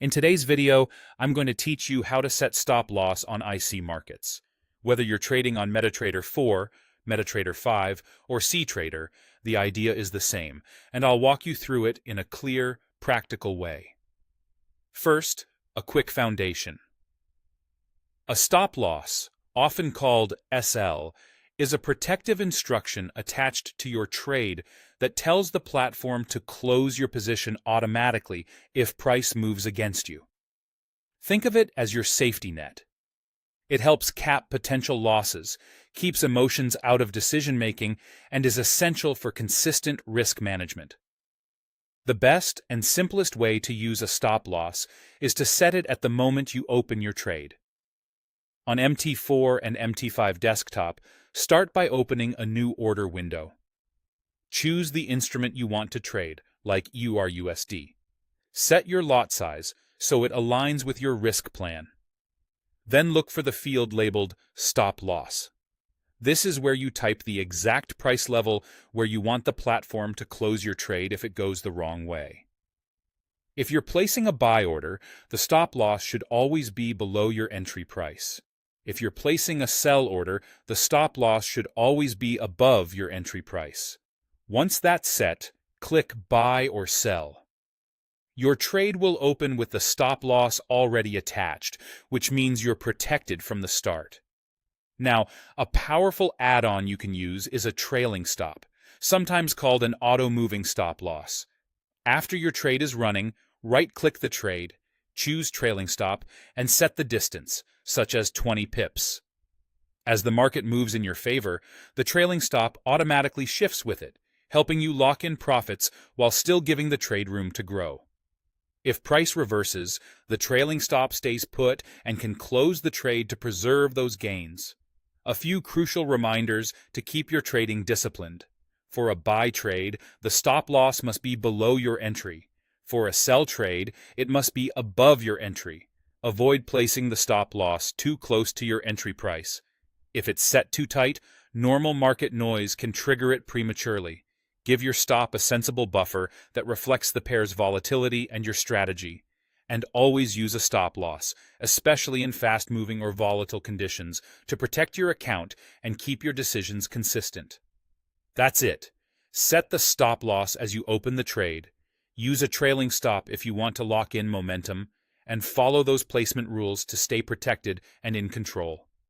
In today's video, I'm going to teach you how to set stop loss on IC markets. Whether you're trading on MetaTrader 4, MetaTrader 5, or cTrader, the idea is the same, and I'll walk you through it in a clear, practical way. First, a quick foundation. A stop loss, often called SL, is a protective instruction attached to your trade that tells the platform to close your position automatically if price moves against you. Think of it as your safety net. It helps cap potential losses, keeps emotions out of decision-making, and is essential for consistent risk management. The best and simplest way to use a stop loss is to set it at the moment you open your trade. On MT4 and MT5 desktop, start by opening a new order window. Choose the instrument you want to trade, like URUSD. Set your lot size so it aligns with your risk plan. Then look for the field labeled Stop Loss. This is where you type the exact price level where you want the platform to close your trade if it goes the wrong way. If you're placing a buy order, the stop loss should always be below your entry price. If you're placing a sell order, the stop loss should always be above your entry price. Once that's set, click Buy or Sell. Your trade will open with the stop loss already attached, which means you're protected from the start. Now, a powerful add-on you can use is a trailing stop, sometimes called an auto-moving stop loss. After your trade is running, right-click the trade, choose trailing stop, and set the distance, such as 20 pips. As the market moves in your favor, the trailing stop automatically shifts with it, helping you lock in profits while still giving the trade room to grow. If price reverses, the trailing stop stays put and can close the trade to preserve those gains. A few crucial reminders to keep your trading disciplined. For a buy trade, the stop loss must be below your entry. For a sell trade, it must be above your entry. Avoid placing the stop loss too close to your entry price. If it's set too tight, normal market noise can trigger it prematurely. Give your stop a sensible buffer that reflects the pair's volatility and your strategy. And always use a stop loss, especially in fast-moving or volatile conditions, to protect your account and keep your decisions consistent. That's it. Set the stop loss as you open the trade. Use a trailing stop if you want to lock in momentum, and follow those placement rules to stay protected and in control.